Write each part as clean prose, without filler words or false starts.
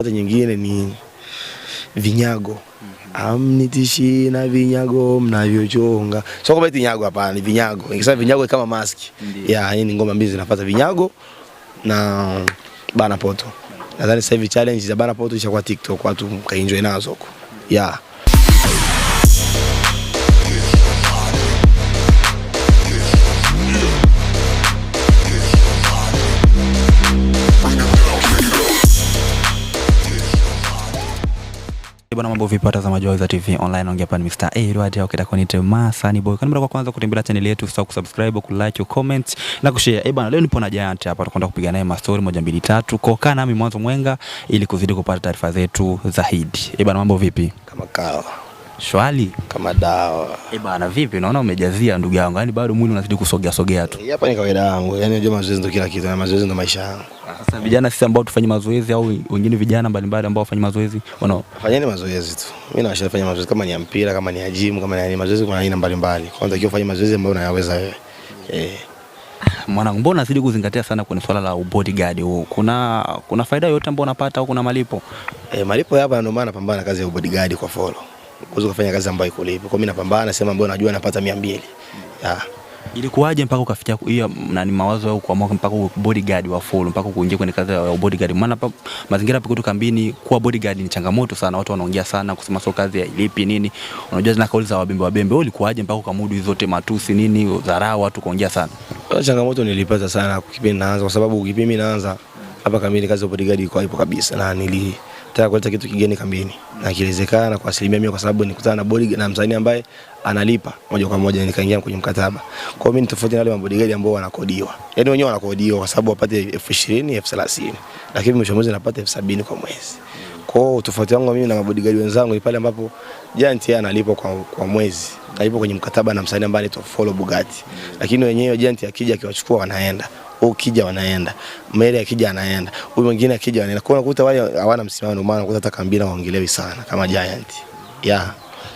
Hata nyingine ni vinyago. Amnitishi na vinyago mnavyochonga. Sio kwamba eti vinyago hapana, ni vinyago. Nikisema vinyago kama mask. Ya, hii ni ngoma mbili zinafuata vinyago na Bana Poto. Nadhani sasa hivi challenge za Bana Poto ishakuwa TikTok, watu mkaenjoy nazo huko. Ya. Bwana, mambo vipi watazamaji wa Wiza TV online, ongea hapa ni Mr. Edward au kitako nite Masani Boy. Kama mara kwanza kutembelea channel yetu, usisahau kusubscribe, kulike, comment na kushare. Bwana, leo nipo na Giant hapa, tutakwenda kupiga naye mastori moja mbili tatu. Kaa nami mwanzo mwenga ili kuzidi kupata taarifa zetu zaidi. Bwana, mambo vipi? Kama kawa. Shwali Kama dawa. Bwana, vipi? Naona umejazia ndugu yangu. Yaani bado mwili unazidi kusogea tu. Hapa ni kawaida yangu. Yaani unajua mazoezi ndio kila kitu, na mazoezi ndio maisha yangu. Sasa vijana sisi ambao tufanye mazoezi au wengine vijana mbalimbali ambao wafanye mazoezi, fanyeni mazoezi tu. Mimi nawashauri fanya mazoezi, kama ni mpira, kama ni gym, kama ni mazoezi kuna aina mbalimbali. Kwanza hiyo fanya mazoezi ambayo unayaweza wewe. Mwanangu, mbona unazidi kuzingatia sana kwenye swala la bodyguard huu? Kuna faida yote ambayo unapata au kuna malipo? Malipo hapa ndio maana napambana kazi ya bodyguard kwa follow. Kuweza kufanya kazi ambayo iko lipo. Kwa mimi napambana sema ambayo najua napata 200. Ilikuwaje mpaka ukafikia hiyo nani mawazo au kuamua mpaka bodyguard wa follow, mpaka kuingia kwenye kazi ya bodyguard? Maana mazingira hapa kwetu kambini kuwa bodyguard ni changamoto sana, watu wanaongea sana kusema sio kazi ya ilipi nini. Unajua zina kauli za wabembe. Wewe ulikuwaje mpaka ukamudu hizo zote matusi nini, dharau, watu kuongea sana? Changamoto nilipata sana kipindi naanza, kwa sababu kipindi naanza hapa kambini kazi ya bodyguard ilikuwa ipo kabisa, na nilitaka kuleta kitu kigeni kambini na kiwezekana kwa 100%, kwa sababu nikutana na bodyguard na msanii ambaye analipa moja kwa moja, nikaingia kwenye mkataba. Kwa hiyo mimi tofauti na wale mabodyguard ambao wanakodiwa. Yaani wenyewe wanakodiwa kwa sababu wapate 20,000, 30,000, lakini mwisho mwezi napata 70,000 kwa mwezi. Kwa hiyo tofauti yangu mimi na mabodyguard wenzangu ni pale ambapo Giant yeye analipwa kwa mwezi. Alipo kwenye mkataba na msanii ambaye anaitwa Follow Bugatti. Lakini wenyewe Giant akija akiwachukua wanaenda. Ukija wanaenda. Mele akija anaenda. Huyu mwingine akija wanaenda. Kwa hiyo unakuta wale hawana msimamo, ndio maana unakuta hata kambini waongelewi sana kama Giant.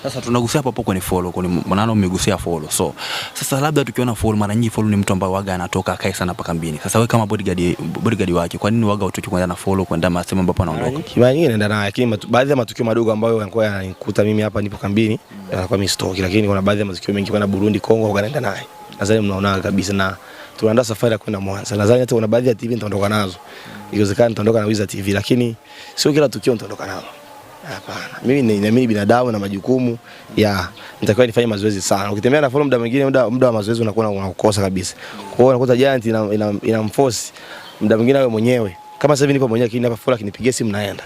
Sasa tunagusia hapo kwenye follow, kwa maana umegusia follow. So sasa labda tukiona follow, mara nyingi follow ni mtu ambaye waga anatoka akae sana hapa kambini. Sasa wewe kama bodyguard wake, kwa nini waga utoki kwenda na follow kwenda masema ambapo anaondoka? Mara nyingi naenda naye, lakini baadhi ya matukio madogo ambayo yanakuwa yananikuta mimi hapa nipo kambini yanakuwa mimi stoki, lakini kuna baadhi ya matukio mengi kwenda Burundi, Kongo naenda naye. Nadhani mnaona kabisa, na tunaandaa safari ya kwenda Mwanza. Nadhani hata kuna baadhi ya TV nitaondoka nazo. Ikiwezekana nitaondoka na Wiza TV, lakini sio kila tukio nitaondoka nalo. Hapana. Mimi binadamu na majukumu nitakuwa nifanye mazoezi sana. Ukitembea na follow muda mwingine, muda wa mazoezi unakuwa unakosa kabisa. Kwa hiyo unakuta Giant inamforce muda mwingine wewe mwenyewe. Kama sasa hivi nipo mwenyewe, lakini hapa follow akinipigia simu naenda.